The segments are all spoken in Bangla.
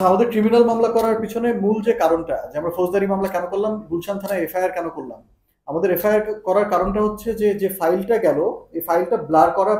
আমাদের ক্রিমিনাল মামলা করার পিছনে মূল যে কারণটা যে আমরা ফৌজদারি মামলা কেন করলাম, গুলশান থানায় এফআইআর কেন করলাম, আমাদের এফআইআর করার কারণটা হচ্ছে যে যে ফাইলটা গেল, এই ফাইলটা ব্লার করা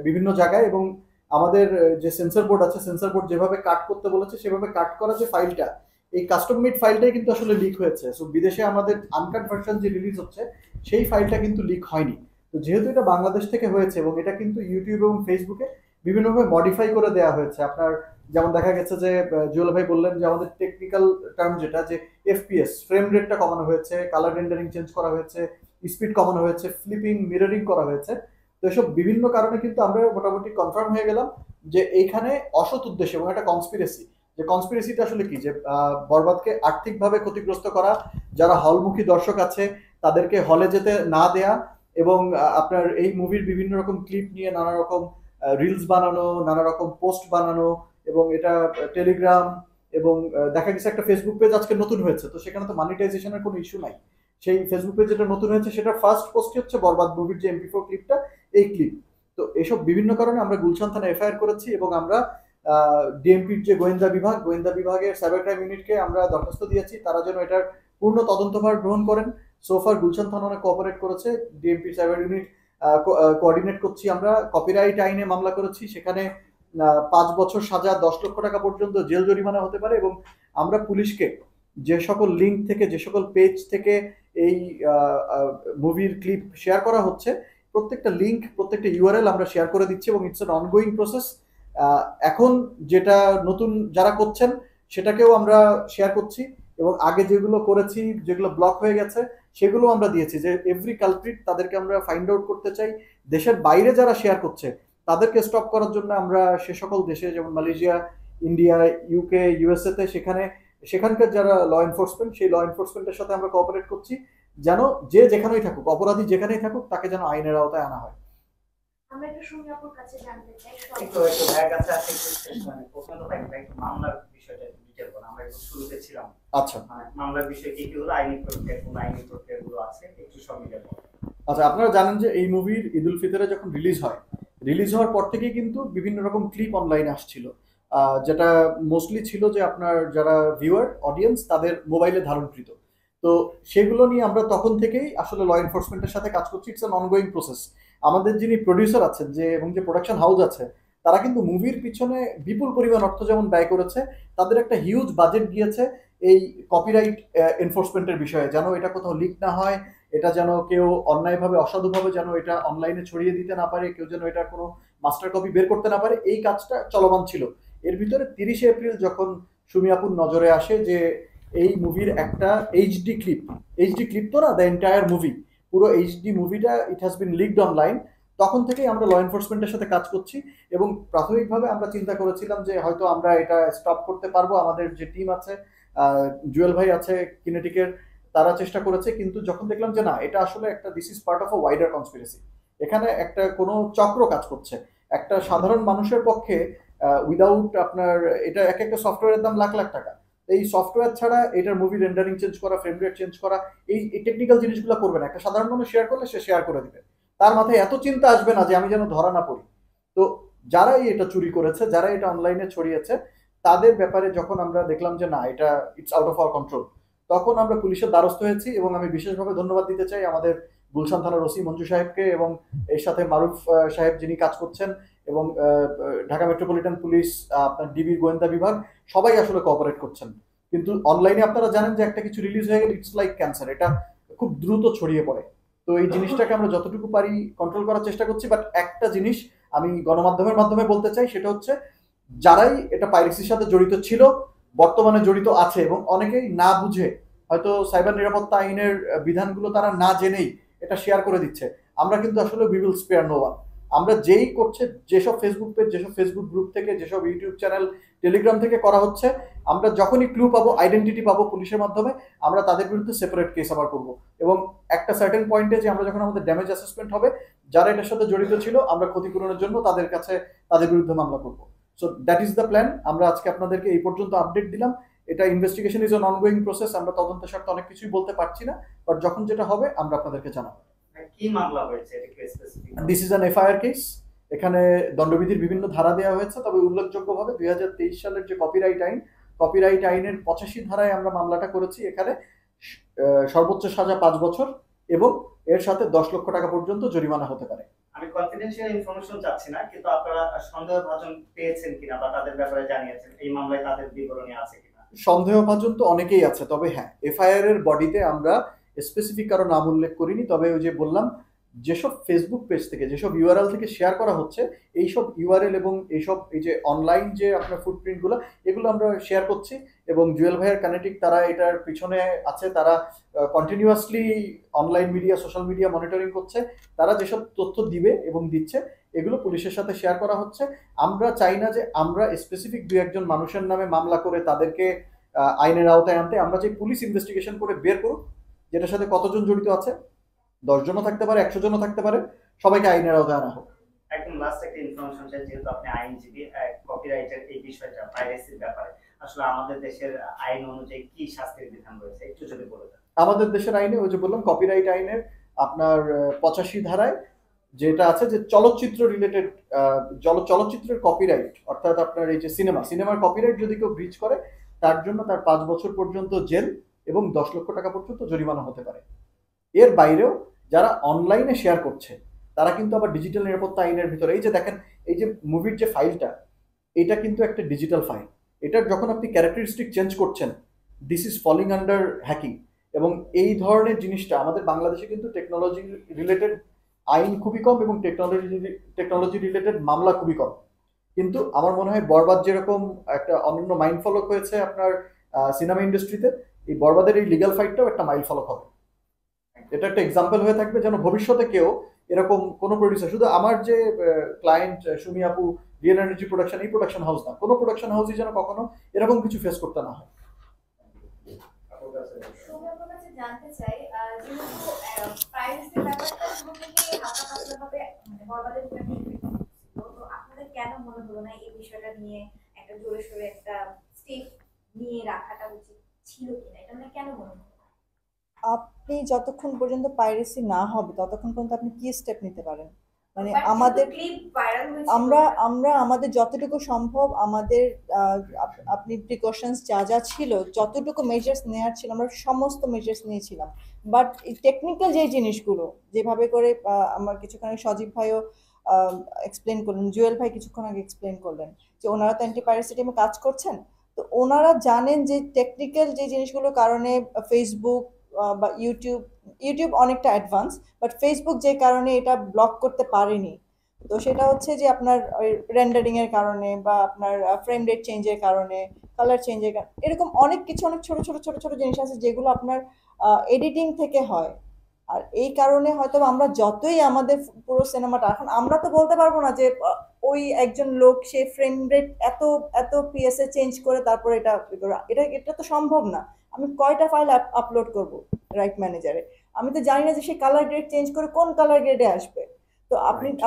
বিভিন্ন জায়গায়, এবং আমাদের যে সেন্সর বোর্ড আছে, সেন্সর বোর্ড যেভাবে কাট করতে বলেছে সেভাবে কাট করা যে ফাইলটা, এই কাস্টম মেড ফাইলটাই কিন্তু আসলে লিক হয়েছে। সো বিদেশে আমাদের আনকাট ভার্সন যে রিলিজ হচ্ছে সেই ফাইলটা কিন্তু লিক হয়নি। তো যেহেতু এটা বাংলাদেশ থেকে হয়েছে এবং এটা কিন্তু ইউটিউব এবং ফেসবুকে বিভিন্নভাবে মডিফাই করে দেওয়া হয়েছে। আপনার যেমন দেখা গেছে যে জুয়েল ভাই বললেন যে আমাদের টেকনিক্যাল টার্ম যেটা যে এফপিএস ফ্রেম রেটটা কমানো হয়েছে, কালার রেন্ডারিং চেঞ্জ করা হয়েছে, স্পিড কমানো হয়েছে, ফ্লিপিং মিররিং করা হয়েছে। তো এসব বিভিন্ন কারণে কিন্তু আমরা মোটামুটি কনফার্ম হয়ে গেলাম যে এইখানে অসৎ উদ্দেশ্য এবং একটা কনস্পিরেসি, যে কনস্পিরেসিটা আসলে কি, যে বরবাদকে আর্থিকভাবে ক্ষতিগ্রস্ত করা, যারা হলমুখী দর্শক আছে তাদেরকে হলে যেতে না দেয়া, এবং আপনার এই মুভির বিভিন্ন রকম ক্লিপ নিয়ে নানা রকম রিলস বানানো, নানা রকম পোস্ট বানানো, এবং এটা টেলিগ্রাম এবং দেখা গেছে একটা ফেসবুক পেজ আজকে নতুন হয়েছে, তো সেখানে তো মনিটাইজেশনের কোনো ইস্যু নাই। সেই ফেসবুক পেজ যেটা নতুন হয়েছে সেটা ফার্স্ট পোস্টই হচ্ছে বরবাদ মুভির যে এমপি4 ক্লিপটা, এই ক্লিপ। তো এসব বিভিন্ন কারণে আমরা গুলশান থানায় এফআইআর করেছি, এবং আমরা ডিএমপির যে গোয়েন্দা বিভাগের সাইবার ক্রাইম ইউনিটকে আমরা দরখাস্ত দিয়েছি তারা যেন এটার পূর্ণ তদন্তভার গ্রহণ করেন। সোফার গুলশান থানা অনেক কোঅপারেট করেছে, ডিএমপি সাইবার ইউনিট কোঅর্ডিনেট করছি। আমরা কপিরাইট আইনে মামলা করেছি, সেখানে 5 বছর সাজা, 10 লক্ষ টাকা পর্যন্ত জেল জরিমানা হতে পারে, এবং আমরা পুলিশকে যে সকল লিঙ্ক থেকে, যে সকল পেজ থেকে এই মুভির ক্লিপ শেয়ার করা হচ্ছে, প্রত্যেকটা লিঙ্ক, প্রত্যেকটা ইউআরএল আমরা শেয়ার করে দিচ্ছি, এবং ইটস অ্যান অনগোয়িং প্রসেস। এখন যেটা নতুন যারা করছেন সেটাকেও আমরা শেয়ার করছি, এবং আগে যেগুলো করেছি, যেগুলো ব্লক হয়ে গেছে সেগুলো আমরা দিয়েছি, যে এভরি কালপ্রিট তাদেরকে আমরা ফাইন্ড আউট করতে চাই। দেশের বাইরে যারা শেয়ার করছে তাদেরকে স্টপ করার জন্য আমরা সে সকল দেশে, যেমন মালয়েশিয়া, ইন্ডিয়া, ইউকে, ইউএসএ তে, সেখানকার যারা ল এনফোর্সমেন্ট, সেই ল এনফোর্সমেন্টের সাথে আমরা কোঅপারেট করছি, যেন যে যেখানেই থাকুক, অপরাধী যেখানেই থাকুক, তাকে যেন আইনের আওতায় আনা হয়। আমরা একটু সুমি আপুর কাছে জানতে চাই। একটু ভাইয়ের কাছে আছে মানে প্রশ্ন তো ভাই মামলার বিষয়টা একটু ডিটেইল বলা, আমরা একটু শুরুতে ছিলাম। আচ্ছা, মানে মামলার বিষয় কি কি হলো, আইনি প্রক্রিয়া, কোন আইনি প্রক্রিয়াগুলো আছে, একটু সব মিলে বলো। আচ্ছা, আপনারা জানেন যে এই মুভির ঈদ উল ফিতরে যখন রিলিজ হয়, রিলিজ হওয়ার পর থেকেই কিন্তু বিভিন্ন রকম ক্লিপ অনলাইনে আসছিল, যেটা মোস্টলি ছিল যে আপনার যারা ভিউয়ার অডিয়েন্স তাদের মোবাইলে ধারণকৃত। তো সেগুলো নিয়ে আমরা তখন থেকেই আসলে ল এনফোর্সমেন্টের সাথে কাজ করছি। It's an ongoing process. আমাদের যিনি প্রডিউসার আছেন যে, এবং যে প্রোডাকশন হাউস আছে, তারা কিন্তু মুভির পিছনে বিপুল পরিমাণ অর্থ যেমন ব্যয় করেছে, তাদের একটা হিউজ বাজেট গিয়েছে এই কপিরাইট এনফোর্সমেন্টের বিষয়ে, যেন এটা কোথাও লিক না হয়, এটা যেন কেউ অন্যায়ভাবে, অসাধুভাবে যেন এটা অনলাইনে ছড়িয়ে দিতে না পারে, কেউ যেন এটা কোনো মাস্টার কপি বের করতে না পারে, এই কাজটা চলমান ছিল। এর ভিতরে 30শে এপ্রিল যখন সুমি আপুর নজরে আসে যে এই মুভির একটা এইচডি ক্লিপ তো না, দ্য এন্টায়ার মুভি, পুরো এইচডি মুভিটা it has been leaked online, তখন থেকেই আমরা ল এনফোর্সমেন্টের সাথে কাজ করছি। এবং প্রাথমিকভাবে আমরা চিন্তা করেছিলাম যে হয়তো আমরা এটা স্টপ করতে পারবো, আমাদের যে টিম আছে, জুয়েল ভাই আছে কিনেটিকের, তারা চেষ্টা করেছে, কিন্তু যখন দেখলাম যে না, এটা আসলে একটা, this is part of a wider conspiracy, এখানে একটা কোনো চক্র কাজ করছে, একটা সাধারণ মানুষের পক্ষে উইদাউট আপনার, এটা এক একটা সফটওয়্যারের দাম লাখ লাখ টাকা, এই সফটওয়্যার ছাড়া এটার মুভি রেন্ডারিং চেঞ্জ করা, ফ্রেম রেট চেঞ্জ করা, এই টেকনিক্যাল জিনিসগুলো করবে না। একটা সাধারণ মানুষ শেয়ার করলে সে শেয়ার করে দিবে, তার মাথায় এত চিন্তা আসবে না যে আমি যেন ধরা না পড়ি। তো যারাই এটা চুরি করেছে, যারা এটা অনলাইনে ছড়িয়েছে, তাদের ব্যাপারে যখন আমরা দেখলাম যে না, এটা it's out of our control, তখন আমরা পুলিশের দ্বারস্থ হয়েছি। এবং আমি বিশেষভাবে ধন্যবাদ দিতে চাই আমাদের গুলশান থানার ওসি মঞ্জু সাহেবকে, এবং এর সাথে মারুফ সাহেব যিনি কাজ করছেন, এবং ঢাকা মেট্রোপলিটন পুলিশ, আপনার ডিবির গোয়েন্দা বিভাগ, সবাই আসলে কোঅপারেট করছেন। কিন্তু অনলাইনে আপনারা জানেন যে একটা কিছু রিলিজ হয়ে গেলে ইটস লাইক ক্যান্সার, এটা খুব দ্রুত ছড়িয়ে পড়ে। তো এই জিনিসটাকে আমরা যতটুকু পারি কন্ট্রোল করার চেষ্টা করছি। বাট একটা জিনিস আমি গণমাধ্যমের মাধ্যমে বলতে চাই, সেটা হচ্ছে যারাই এটা পাইরেসির সাথে জড়িত ছিল, বর্তমানে জড়িত আছে, এবং অনেকেই না বুঝে হয়তো সাইবার নিরাপত্তা আইনের বিধানগুলো তারা না জেনেই এটা শেয়ার করে দিচ্ছে, আমরা কিন্তু আসলে we will spare no one. আমরা যেই করছে, যেসব ফেসবুক পেজ, যেসব ফেসবুক গ্রুপ থেকে, যেসব ইউটিউব চ্যানেল, টেলিগ্রাম থেকে করা হচ্ছে, আমরা যখনই ক্লু পাবো, আইডেন্টিটি পাবো পুলিশের মাধ্যমে, আমরা তাদের বিরুদ্ধে সেপারেট কেস আবার করবো। এবং একটা সার্টেন পয়েন্টে যে আমরা যখন আমাদের ড্যামেজ অ্যাসেসমেন্ট হবে, যারা এটার সাথে জড়িত ছিল, আমরা ক্ষতিপূরণের জন্য তাদের কাছে, তাদের বিরুদ্ধে মামলা করবো। So that is the plan. আমরা আজকে আপনাদেরকে এই পর্যন্ত আপডেট দিলাম। এটা investigation is on ongoing process, আমরা তদন্তের স্বার্থে অনেক কিছুই বলতে পারছি না, বাট যখন যেটা হবে আমরা আপনাদেরকে জানাবো। কি মামলা হয়েছে, এটা কি specific? This is an FIR case. এখানে দণ্ডবিধির বিভিন্ন ধারা দেওয়া হয়েছে, তবে উল্লেখযোগ্যভাবে 2023 সালের যে কপিরাইট আইন, কপিরাইট আইনের 85 ধারায় আমরা মামলাটা করেছি। এখানে সর্বোচ্চ সাজা 5 বছর এবং এর সাথে 10 লক্ষ টাকা পর্যন্ত জরিমানা হতে পারে। আমি কনফিডেন্সিয়াল ইনফরমেশন চাচ্ছি না, কিন্তু আপনারা সন্দেহভাজন পেয়েছেন কিনা বা তাদের ব্যাপারে জানিয়েছেন, এই মামলায় তাদের বিবরণী আছে কিনা? সন্দেহভাজন তো অনেকেই আছে, তবে হ্যাঁ এফআইআর এর বডিতে আমরা স্পেসিফিক কারো নাম উল্লেখ করিনি। তবে ওই যে বললাম, যেসব ফেসবুক পেজ থেকে, যেসব ইউআরএল থেকে শেয়ার করা হচ্ছে, এইসব ইউআরএল এবং এইসব এই যে অনলাইন যে আপনার ফুটপ্রিন্টগুলো, এগুলো আমরা শেয়ার করছি। এবং জুয়েল ভাইয়ের কানেটিক তারা এটার পিছনে আছে, তারা continuously online media, social media monitoring করছে। তারা যেসব তথ্য দিবে এবং দিচ্ছে, এগুলো পুলিশের সাথে শেয়ার করা হচ্ছে। আমরা চাই না যে আমরা স্পেসিফিক দু একজন মানুষের নামে মামলা করে তাদেরকে আইনের আওতায় আনতে। আমরা যে পুলিশ ইনভেস্টিগেশন করে বের করুক যেটার সাথে কতজন জড়িত আছে, 10 জনও থাকতে পারে, 100 জনও থাকতে পারে, সবাইকে আইনের আওতায় আনা হোক। একদম লাস্ট একটা ইনফরমেশন চাই, যেহেতু আপনি আইনজীবী, কপিরাইটের এই বিষয়টা, পাইরেসির ব্যাপারে আসলে আমাদের দেশের আইন অনুযায়ী কি শাস্তির বিধান রয়েছে একটু যদি বলে দেন। আমাদের দেশের আইনে ওই যে বললাম, কপিরাইট আইনের আপনার 85 ধারায় যেটা আছে যে চলচ্চিত্র রিলেটেড, চলচ্চিত্রের কপিরাইট, অর্থাৎ আপনার এই যে সিনেমার কপিরাইট যদি কেউ ব্রিচ করে, তার জন্য তার 5 বছর পর্যন্ত জেল এবং 10 লক্ষ টাকা পর্যন্ত জরিমানা হতে পারে। এর বাইরেও যারা অনলাইনে শেয়ার করছে, তারা কিন্তু আবার ডিজিটাল নিরাপত্তা আইনের ভিতরে, এই যে দেখেন, এই যে মুভির যে ফাইলটা, এটা কিন্তু একটা ডিজিটাল ফাইল। এটার যখন আপনি ক্যারেক্টারিস্টিক চেঞ্জ করছেন, this is falling under hacking. এবং এই ধরনের জিনিসটা আমাদের বাংলাদেশে কিন্তু টেকনোলজি রিলেটেড আইন খুবই কম এবং টেকনোলজি রিলেটেড মামলা খুবই কম। কিন্তু আমার মনে হয় বরবাদ যেরকম একটা অনন্য মাইল ফলক হয়েছে আপনার সিনেমা ইন্ডাস্ট্রিতে, এই বরবাদের এই লিগ্যাল ফাইটটাও একটা মাইল ফলক হবে। এটা একটা এক্সাম্পল হয়ে থাকবে, যেন ভবিষ্যতে কেউ এরকম কোনো প্রডিউসার, শুধু আমার যে ক্লায়েন্ট সুমি আপু, রিয়েল এনার্জি প্রোডাকশন, এই প্রোডাকশন হাউস না, কোনো প্রোডাকশন হাউসই যেন কখনো এরকম কিছু ফেস করতে না হয়। সুমি আপনার কাছে জানতে চাই, যেহেতু প্রাইভেসির ব্যাপারটা শুরু থেকেই হালকা পাতলাভাবে মানে বরবাদের উপরে নির্ভর ছিল, তো আপনাদের কেন মনে হলো না এই বিষয়টা নিয়ে একটা জোরে সোরে একটা স্টেপ নিয়ে রাখাটা উচিত ছিল কিনা, এটা মানে কেন মনে হলো? আপনি যতক্ষণ পর্যন্ত পাইরেসি না হবে ততক্ষণ পর্যন্ত আপনি কি স্টেপ নিতে পারেন? মানে But আমাদের যেহেতু clip viral হয়েছিল, আমরা আমাদের যতটুকু সম্ভব আমাদের আপনি প্রিকশনস যা যা ছিল, যতটুকু মেজার্স নেওয়ার ছিল আমরা সমস্ত মেজার্স নিয়েছিলাম। বাট টেকনিক্যাল যে জিনিসগুলো যেভাবে করে আমার কিছুক্ষণ আগে সজীব ভাইও এক্সপ্লেন করলেন, জুয়েল ভাই কিছুক্ষণ আগে এক্সপ্লেন করলেন যে ওনারা তো অ্যান্টি পাইরেসি টিমে কাজ করছেন, তো ওনারা জানেন যে টেকনিক্যাল যে জিনিসগুলোর কারণে ফেসবুক বা ইউটিউব অনেকটা অ্যাডভান্স, বাট ফেসবুক যে কারণে এটা ব্লক করতে পারেনি, তো সেটা হচ্ছে যে আপনার রেন্ডারিং এর কারণে বা আপনার ফ্রেম রেট চেঞ্জের কারণে, কালার চেঞ্জের কারণে, এরকম অনেক কিছু, অনেক ছোট ছোট ছোট ছোট জিনিস আছে যেগুলো আপনার এডিটিং থেকে হয়। আর এই কারণে হয়তো আমরা যতই আমাদের পুরো সিনেমাটা, এখন আমরা তো বলতে পারবো না যে ওই একজন লোক সে ফ্রেম রেট এত এত পিএসএ চেঞ্জ করে তারপরে এটা এটা তো সম্ভব না। আমি কয়টা ফাইল আপলোড করব রাইট ম্যানেজারে, আমি তো জানি না যে সে কালার গ্রেড চেঞ্জ করে কোন কালার গ্রেডে আসবে। তো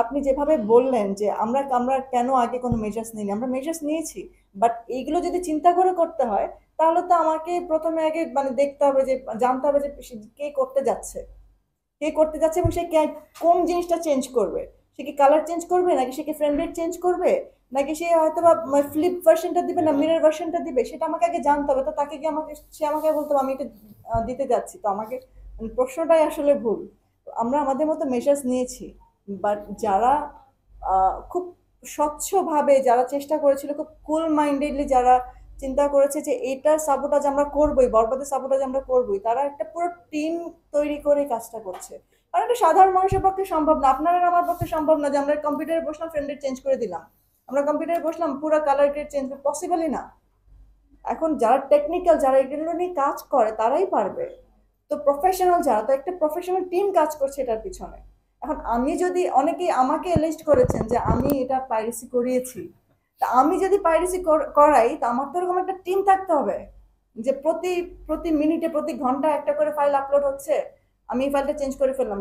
আপনি যেভাবে বললেন যে আমরা আমরা কেন আগে কোনো মেজার্স নিইনি, আমরা মেজার্স নিয়েছি, বাট এইগুলো যদি চিন্তা করে করতে হয় তাহলে তো আমাকে প্রথমে আগে মানে দেখতে হবে, যে জানতে হবে যে কে করতে যাচ্ছে, এবং সে কোন জিনিসটা চেঞ্জ করবে। সে কি কালার চেঞ্জ করবে, নাকি সে কি ফ্রেম রেট চেঞ্জ করবে, নাকি সে হয়তো বা ফ্লিপ ভার্সনটা দিবে না মিরর ভার্সনটা দিবে, সেটা আমাকে আগে জানতে হবে। তো তাকে কি সে আমাকে বলতে হবে আমি এটা দিতে যাচ্ছি, তো আমাকে প্রশ্নটাই আসলে ভুল। আমরা আমাদের মতো মেজার্স নিয়েছি, বাট যারা খুব স্বচ্ছভাবে যারা চেষ্টা করেছিল, খুব কুল মাইন্ডেডলি যারা চিন্তা করেছে যে এটার সাবোটাজ আমরা করবোই, বরবাদের সাবোটাজ আমরা করবোই, তারা একটা পুরো টিম তৈরি করে কাজটা করছে। কারণ এটা সাধারণ মানুষের পক্ষে সম্ভব না, আপনার আর আমার পক্ষে সম্ভব না যে আমরা কম্পিউটারে বসলাম ফ্রেম রেট চেঞ্জ করে দিলাম, আমরা কম্পিউটারে বসলাম পুরো কালার গ্রেড চেঞ্জ, পসিবলই না। এখন যারা টেকনিক্যাল, যারা এগুলো নিয়ে কাজ করে তারাই পারবে। তো প্রফেশনাল যারা, তো একটা প্রফেশনাল টিম কাজ করছে এটার পিছনে। এখন আমি যদি, অনেকেই আমাকে এলিস্ট করেছেন যে আমি এটা পাইরেসি করিয়েছি, তা আমি যদি পাইরেসি করাই, তা আমার তো এরকম একটা টিম থাকতে হবে যে প্রতি প্রতি মিনিটে প্রতি ঘন্টা একটা করে ফাইল আপলোড হচ্ছে, আমি এই ফাইলটা চেঞ্জ করে ফেললাম,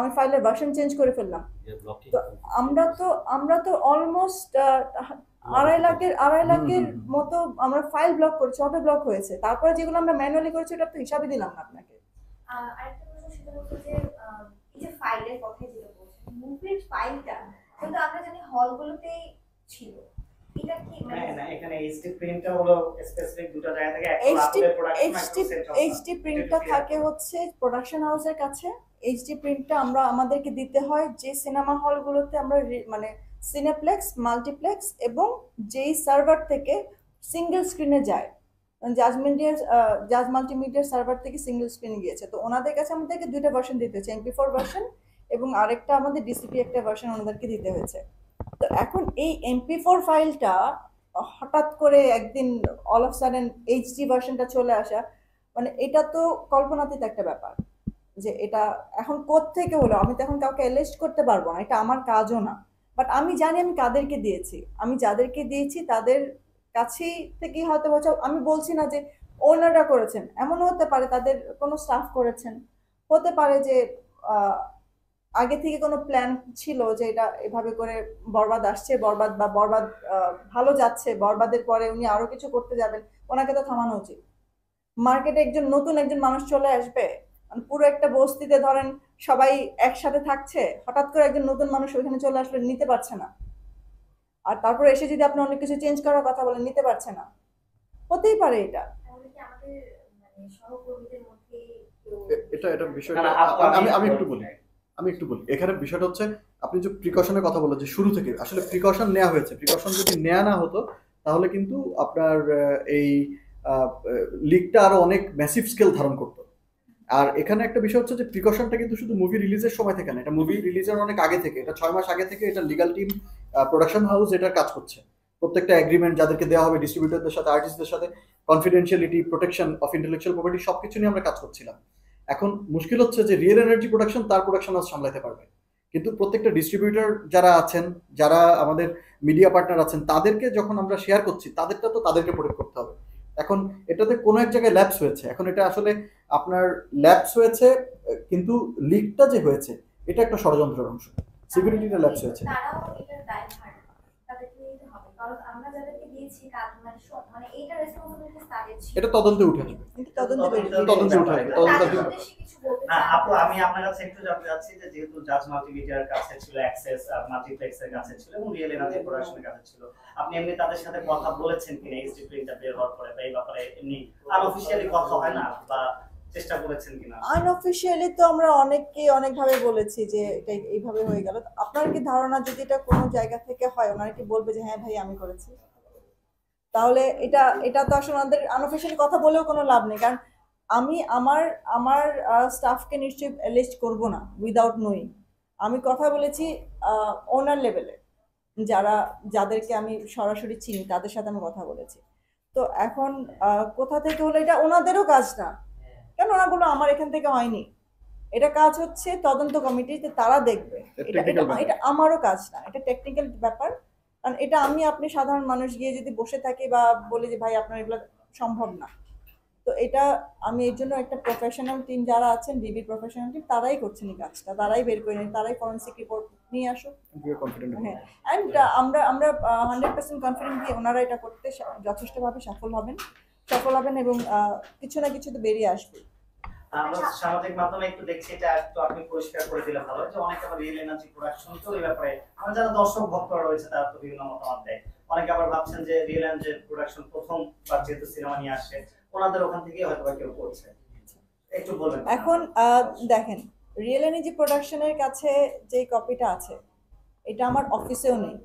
আমি ফাইলের ভার্সন চেঞ্জ করে ফেললাম। তো আমরা তো অলমোস্ট 2.5 লাখের মতো আমরা ফাইল ব্লক করেছি, অটো ব্লক হয়েছে। তারপরে যেগুলো আমরা ম্যানুয়ালি করেছি ওটা তো হিসাবে দিলাম না আপনাকে। আরেকটা প্রশ্ন সেটা হচ্ছে যে এই যে ফাইলের কথা যেটা বলছেন, মুভির ফাইলটা কিন্তু আমরা জানি হলগুলোতেই ছিল, এটা কি মানে না এখানে এইচডি প্রিন্টটা হলো স্পেসিফিক দুটো জায়গা থেকে একটা এইচডি আপলোড প্রোডাকশন একটা সেন্টার এইচডি প্রিন্টটা থাকে হচ্ছে প্রোডাকশন হাউসের কাছে। এইচডি প্রিন্টটা আমরা আমাদেরকে দিতে হয় যে সিনেমা হলগুলোতে আমরা মানে সিনেপ্লেক্স, মাল্টিপ্লেক্স এবং যেই সার্ভার থেকে সিঙ্গেল স্ক্রিনে যায়, জাজ মাল্টিমিডিয়ার সার্ভার থেকে সিঙ্গেল স্ক্রিনে গিয়েছে, তো ওনাদের কাছে আমাদেরকে দুইটা ভার্সন দিতে হয়েছে, MP4 ভার্সন এবং আরেকটা আমাদের ডিসিপি একটা ভার্সন ওনাদেরকে দিতে হয়েছে। তো এখন এই MP4 ফাইলটা হঠাৎ করে একদিন অল অফ সাডেন এইচডি ভার্সনটা চলে আসা, মানে এটা তো কল্পনাতীত একটা ব্যাপার যে এটা এখন কোত্থেকে হলো। আমি তো এখন কাউকে অ্যারেস্ট করতে পারবো না, এটা আমার কাজও না। বাট আমি জানি আমি কাদেরকে দিয়েছি, আমি যাদেরকে দিয়েছি তাদের কাছেই থেকেই হয়তো হচ্ছে। আমি বলছি না যে ওনাররা করেছেন, এমনও হতে পারে তাদের কোনো স্টাফ করেছেন, হতে পারে যে আগে থেকে কোনো প্ল্যান ছিল যে এটা এভাবে করে বরবাদ আসছে, বরবাদ বা বরবাদ ভালো যাচ্ছে, বরবাদের পরে উনি আরো কিছু করতে যাবেন, ওনাকে তো থামানো উচিত। মার্কেটে নতুন একজন মানুষ চলে আসবে, মানে পুরো একটা বস্তিতে ধরেন সবাই একসাথে থাকছে, হঠাৎ করে একজন নতুন মানুষ ওইখানে চলে আসলে নিতে পারছে না, আর তারপর এসে যদি আপনি অনেক কিছু চেঞ্জ করার কথা বলেন নিতে পারছে না, হতেই পারে এটা। তাহলে কি আমাদের মানে সহকর্মীদের মধ্যে কেউ এটা বিষয়টা না, আপু, আমি একটু বলি এখানে বিষয়টা হচ্ছে আপনি যে প্রিকশনের কথা বললেন যে শুরু থেকে আসলে প্রিকশন নেওয়া হয়েছে, প্রিকশন যদি নেওয়া না হতো তাহলে কিন্তু আপনার এই লিকটা আরো অনেক ম্যাসিভ স্কেল ধারণ করতো। আর এখানে একটা বিষয় হচ্ছে যে প্রিকশনটা কিন্তু শুধু মুভি রিলিজের সময় থেকে না, এটা মুভি রিলিজের অনেক আগে থেকে, এটা 6 মাস আগে থেকে এটা লিগাল টিম, প্রোডাকশন হাউস এটার কাজ করছে। প্রত্যেকটা এগ্রিমেন্ট যাদেরকে দেওয়া হবে ডিস্ট্রিবিউটরদের সাথে, আর্টিস্টদের সাথে, confidentiality, protection of intellectual property সবকিছু নিয়ে আমরা কাজ করছিলাম। এখন মুশকিল হচ্ছে যে রিয়েল এনার্জি প্রোডাকশন তার প্রোডাকশন হাউস সামলাতে পারবে, কিন্তু প্রত্যেকটা ডিস্ট্রিবিউটর যারা আছেন, যারা আমাদের মিডিয়া পার্টনার আছেন, তাদেরকে যখন আমরা শেয়ার করছি তাদেরটা তো তাদেরকে প্রোটেক্ট করতে হবে। এখন এটাতে কোনো এক জায়গায় ল্যাপস হয়েছে, এখন এটা আসলে আপনার ল্যাপস হয়েছে, কিন্তু লিকটা যে হয়েছে এটা একটা ষড়যন্ত্রের অংশ, সিকিউরিটিটা ল্যাপস হয়েছে। তারাও এটার দায়ভার তাদেরকে নিতে হবে, কারণ আমরা যাদেরকে দিয়েছি কাজ মানে এইটা রেসপন্সিবিলিটি তাদের ছিল। এটা তদন্তে উঠে আসবে, কিন্তু তদন্তে তদন্তে উঠে আসবে, তাদের তদন্ত উদ্দেশ্যে কিছু বলতে না চান? আপু, আমি আপনার কাছে একটু জানতে চাচ্ছি যে যেহেতু জাজ মাল্টিমিডিয়ার কাছে ছিল অ্যাক্সেস, মাল্টিপ্লেক্সের কাছে ছিল এবং রিয়েল এনার্জি প্রোডাকশনের কাছে ছিল, আপনি এমনি তাদের সাথে কথা বলেছেন কিনা এইচডি প্রিন্টটা বের হওয়ার পরে, বা এই ব্যাপারে এমনি আনঅফিশিয়ালি কথা হয় না, বা চেষ্টা করেছেন কিনা? আনঅফিশিয়ালি তো আমরা অনেককে অনেকভাবে বলেছি যে এটা এইভাবে হয়ে গেল। তো আপনার কি ধারণা যদি এটা কোনো জায়গা থেকে হয় ওনারা কি বলবে যে হ্যাঁ ভাই আমি করেছি? তাহলে এটা এটা তো আসলে আমাদের আনঅফিশিয়ালি কথা বলেও কোনো লাভ নেই, কারণ আমি আমার আমার স্টাফকে নিশ্চয়ই লিস্ট করব না উইদাউট নোয়িং। আমি কথা বলেছি ওনার লেভেলে, যাদেরকে আমি সরাসরি চিনি তাদের সাথে আমি কথা বলেছি। তো এখন কোথা থেকে হলো এটা ওনাদেরও কাজ না, কেন ওরা বললো আমার এখান থেকে হয়নি, এটা কাজ হচ্ছে তদন্ত কমিটিতে, তারা দেখবে। এটা এটা এটা আমারও কাজ না, এটা টেকনিক্যাল ব্যাপার। কারণ এটা আপনি সাধারণ মানুষ গিয়ে যদি বসে থাকি বা বলি যে ভাই আপনার এগুলো সম্ভব না, তো এটা আমি এর জন্য একটা প্রফেশনাল টিম যারা আছেন, ডিবি প্রফেশনাল টিম, তারাই করছেন এই কাজটা, তারাই বের করে নেন, তারাই ফরেনসিক রিপোর্ট নিয়ে আসুক। হ্যাঁ, অ্যান্ড আমরা 100% কনফিডেন্ট যে ওনারা এটা করতে যথেষ্টভাবে সফল হবেন এবং কিছু না কিছু তো বেরিয়ে আসবে। আমরা সামাজিক মাধ্যমে একটু দেখছি, এটা একটু আপনি পরিষ্কার করে দিলে ভালো হয়, যে অনেকে আবার রিয়েল এনার্জি প্রোডাকশন তো এই ব্যাপারে যারা দর্শক ভক্তরা রয়েছে তারা তো বিভিন্ন মতামত দেয়। অনেকে আবার ভাবছেন যে রিয়েল এনার্জি প্রোডাকশন প্রথমবার যেহেতু সিনেমা নিয়ে আসছে ওনাদের ওখান থেকেই হয়তো বা কেউ করছে, একটু বলবেন। এখন দেখেন, রিয়েল এনার্জি প্রোডাকশনের কাছে যে কপিটা আছে এটা আমার অফিসেও নেই,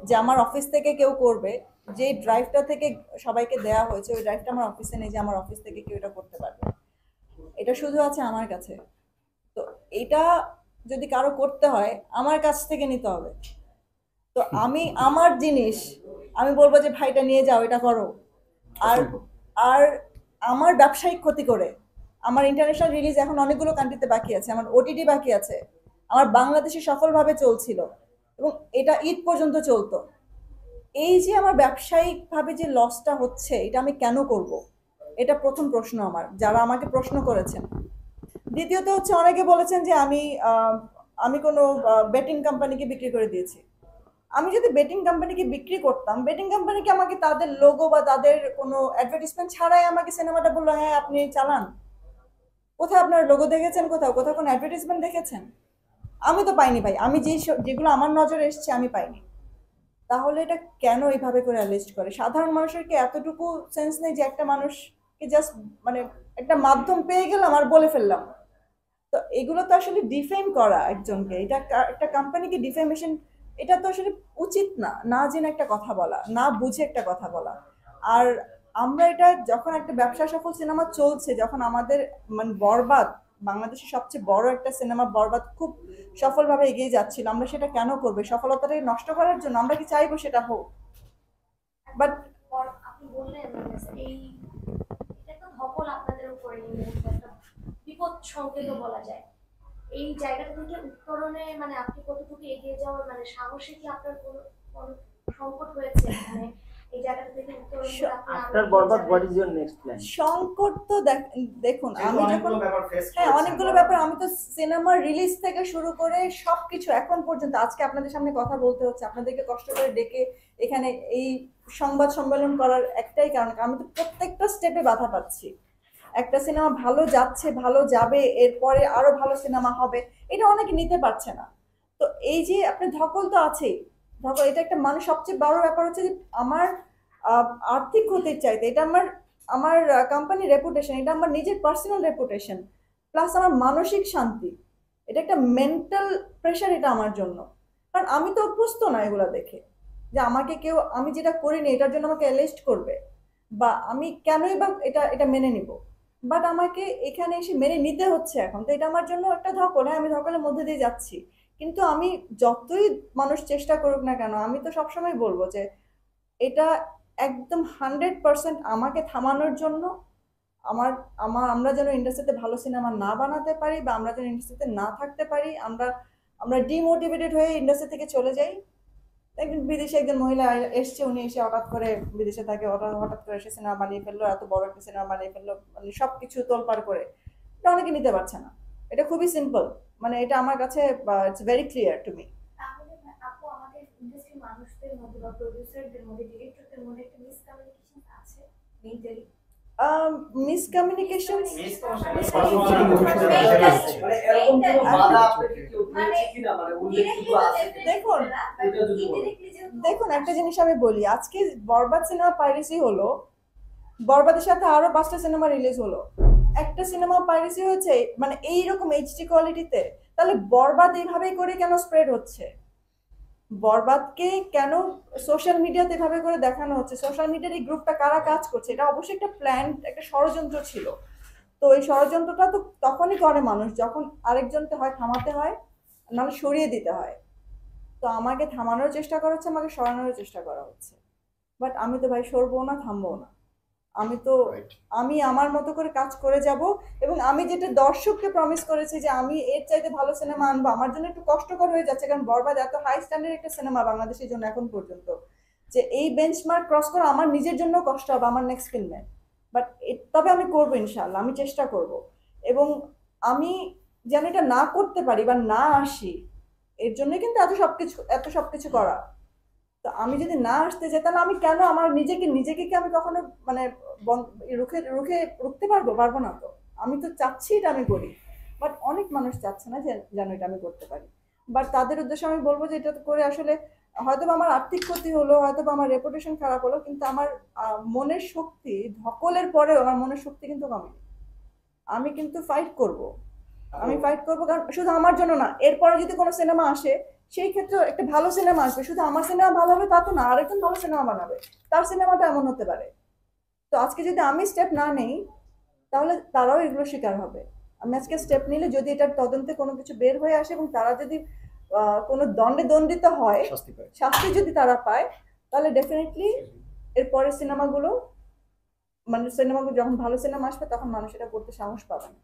যে আমার অফিস থেকে কেউ করবে, যে ড্রাইভটা থেকে সবাইকে দেওয়া হয়েছে ওই ড্রাইভটা আমার অফিসে নেই যে আমার অফিস থেকে কেউ এটা করতে পারবে, এটা শুধু আছে আমার কাছে। তো এটা যদি কারো করতে হয় আমার কাছ থেকে নিতে হবে। তো আমি আমার জিনিস আমি বলবো যে ভাইটা নিয়ে যাও, এটা করো, আর আর আমার ব্যবসায়িক ক্ষতি করে আমার ইন্টারন্যাশনাল রিলিজ এখন অনেকগুলো কান্ট্রিতে বাকি আছে, আমার ওটিটি বাকি আছে, আমার বাংলাদেশে সফলভাবে চলছিল এবং এটা ঈদ পর্যন্ত চলতো। এই যে আমার ব্যবসায়িকভাবে যে লসটা হচ্ছে এটা আমি কেন করব, এটা প্রথম প্রশ্ন আমার, যারা আমাকে প্রশ্ন করেছেন। দ্বিতীয়ত হচ্ছে অনেকে বলেছেন যে আমি কোনো বেটিং কোম্পানিকে বিক্রি করে দিয়েছি। আমি যদি বেটিং কোম্পানিকে বিক্রি করতাম, বেটিং কোম্পানিকে আমাকে তাদের লোগো বা তাদের কোনো অ্যাডভার্টাইজমেন্ট ছাড়াই আমাকে সিনেমাটা বললো হ্যাঁ আপনি চালান, কোথায় আপনার লোগো দেখেছেন, কোথাও কোনো অ্যাডভার্টাইজমেন্ট দেখেছেন? আমি তো পাইনি ভাই, আমি যেগুলো আমার নজরে এসছে আমি পাইনি। তাহলে এটা কেন এইভাবে করে অ্যালিস্ট করে? সাধারণ মানুষের কি এতটুকু সেন্স নেই যে একটা মানুষকে জাস্ট মানে একটা মাধ্যম পেয়ে গেলাম আর বলে ফেললাম? তো এগুলো তো আসলে ডিফেম করা একজনকে, এটা একটা কোম্পানিকে ডিফেমেশন, এটা তো আসলে উচিত না। না জেনে একটা কথা বলা, না বুঝে একটা কথা বলা। আর আমরা এটা যখন একটা ব্যবসা সফল সিনেমা চলছে, যখন আমাদের মানে বরবাদ, বাংলাদেশের সবচেয়ে বড় একটা সিনেমা বরবাদ খুব সফলভাবে এগিয়ে যাচ্ছিল, আমরা সেটা কেন করবে? সফলতাটাকে নষ্ট করার জন্য? আমরা কি চাইবো সেটা হোক? বাট আপনি বললেন এই এটা তো ধকল আপনাদের উপরে এই মুহূর্তে একটা বিপদ সংকেত বলা যায়। এই জায়গাটা থেকে উত্তরণে মানে আপনি কতটুকু এগিয়ে যাওয়ার মানে সাহসী কি আপনার কোনো সংকট হয়েছে মানে এই জায়গাটা থেকে উত্তরণ করে আপনি after Borbaad what is your next plan? সংকট তো দেখুন, আমি যখন হ্যাঁ অনেকগুলো ব্যাপার, আমি তো সিনেমার রিলিজ থেকে শুরু করে সবকিছু এখন পর্যন্ত, আজকে আপনাদের সামনে কথা বলতে হচ্ছে, আপনাদেরকে কষ্ট করে ডেকে এখানে এই সংবাদ সম্মেলন করার একটাই কারণ, আমি তো প্রত্যেকটা স্টেপে বাধা পাচ্ছি। একটা সিনেমা ভালো যাচ্ছে, ভালো যাবে, এরপরে আরো ভালো সিনেমা হবে, এটা অনেকে নিতে পারছে না। তো এই যে আপনি ধকল তো আছেই, ধকল, এটা একটা মানুষ সবচেয়ে বড় ব্যাপার হচ্ছে যে আমার আর্থিক ক্ষতির চাইতে এটা আমার আমার কোম্পানি রেপুটেশন, এটা আমার নিজের পার্সোনাল রেপুটেশন, প্লাস আমার মানসিক শান্তি, এটা একটা মেন্টাল প্রেশার এটা আমার জন্য। কারণ আমি তো অভ্যস্ত না এগুলো দেখে, যে আমাকে কেউ, আমি যেটা করিনি এটার জন্য আমাকে অ্যারেস্ট করবে, বা আমি কেনই বা এটা এটা মেনে নিব, বাট আমাকে এখানে এসে মেনে নিতে হচ্ছে এখন। তো এটা আমার জন্য একটা ধকল, হ্যাঁ আমি ধকলের মধ্যে দিয়ে যাচ্ছি। কিন্তু আমি যতই মানুষ চেষ্টা করুক না কেন, আমি তো সবসময় বলবো যে এটা একদম 100% আমাকে থামানোর জন্য, আমার আমার আমরা যেন ইন্ডাস্ট্রিতে ভালো সিনেমা না বানাতে পারি, বা আমরা যেন ইন্ডাস্ট্রিতে না থাকতে পারি, আমরা আমরা ডিমোটিভেটেড হয়ে ইন্ডাস্ট্রি থেকে চলে যাই। একজন বিদেশে একজন মহিলা এসছে, উনি এসে হঠাৎ করে, বিদেশে থাকে, হঠাৎ করে এসে সিনেমা বানিয়ে ফেললো, এত বড় একটা সিনেমা বানিয়ে ফেললো, মানে সবকিছু তোলপাড় করে। এটা অনেকে নিতে পারছে না, এটা খুবই সিম্পল, মানে এটা আমার কাছে it's very clear to me. তাহলে আপু আমাদের ইন্ডাস্ট্রির মানুষদের মধ্যে বা প্রোডিউসারদের মধ্যে ডিরেক্টরদের মধ্যে একটা মিসকমিউনিকেশন আছে মেন্টালি। মিসকমিউনিকেশন, দেখুন দেখুন একটা জিনিস আমি বলি, আজকে বরবাদ সিনেমা পাইরেসি হলো, বরবাদের সাথে আরো 5টা সিনেমা রিলিজ হলো, একটা সিনেমা পাইরেসি হয়েছে মানে এইরকম এইচডি কোয়ালিটিতে, তাহলে বরবাদ এইভাবেই করে কেন স্প্রেড হচ্ছে? বরবাদকে কেন সোশ্যাল মিডিয়াতে এভাবে করে দেখানো হচ্ছে? সোশ্যাল মিডিয়ার এই গ্রুপটা কারা কাজ করছে? এটা অবশ্যই একটা প্ল্যান, একটা ষড়যন্ত্র ছিল। তো এই ষড়যন্ত্রটা তো তখনই করে মানুষ যখন আরেকজনকে হয় থামাতে হয়, নাহলে সরিয়ে দিতে হয়। তো আমাকে থামানোর চেষ্টা করা হচ্ছে, আমাকে সরানোর চেষ্টা করা হচ্ছে, বাট আমি তো ভাই সরবো না, থামবো না। আমি তো আমি আমার মতো করে কাজ করে যাব, এবং আমি যেটা দর্শককে প্রমিস করেছি যে আমি এর চাইতে ভালো সিনেমা আনবো। আমার জন্য একটু কষ্টকর হয়ে যাচ্ছে, কারণ বরবাদ এত হাই স্ট্যান্ডার্ড একটা সিনেমা বাংলাদেশের জন্য এখন পর্যন্ত, যে এই বেঞ্চমার্ক ক্রস করা আমার নিজের জন্য কষ্ট হবে আমার নেক্সট ফিল্মে। বাট তবে আমি করবো ইনশাল্লাহ, আমি চেষ্টা করব, এবং আমি যেন এটা না করতে পারি বা না আসি, এর জন্য কিন্তু এত সবকিছু করা। তো আমি যদি না আসতে চাই, তাহলে আমি কেন আমার নিজেকে কি আমি কখনো মানে রুখে রুখে রুখতে পারবো না। তো আমি তো চাচ্ছি এটা আমি করি, বাট অনেক মানুষ চাচ্ছে না যে যেন এটা আমি করতে পারি। বাট তাদের উদ্দেশ্যে আমি বলবো যে এটা করে আসলে হয়তো আমার আর্থিক ক্ষতি হলো, হয়তো আমার রেপুটেশন খারাপ হলো, কিন্তু আমার মনের শক্তি, ধকলের পরেও আমার মনের শক্তি কিন্তু কমেনি। আমি কিন্তু ফাইট করব, আমি ফাইট করবো, কারণ শুধু আমার জন্য না, এরপরে যদি কোনো সিনেমা আসে সেই ক্ষেত্রে একটা ভালো সিনেমা আসবে, শুধু আমার সিনেমা ভালো হবে তা তো না, আরেকজন ভালো সিনেমা বানাবে, তার সিনেমাটা এমন হতে পারে। তো আজকে যদি আমি স্টেপ না নেই, তাহলে তারাও এগুলো শিকার হবে। আমি আজকে স্টেপ নিলে যদি এটার তদন্তে কোনো কিছু বের হয়ে আসে, এবং তারা যদি কোনো দণ্ডে দণ্ডিত হয়, শাস্তি যদি তারা পায়, তাহলে ডেফিনেটলি এরপরের সিনেমাগুলো, মানে সিনেমাগুলো যখন ভালো সিনেমা আসবে তখন মানুষ এটা করতে সাহস পাবে না।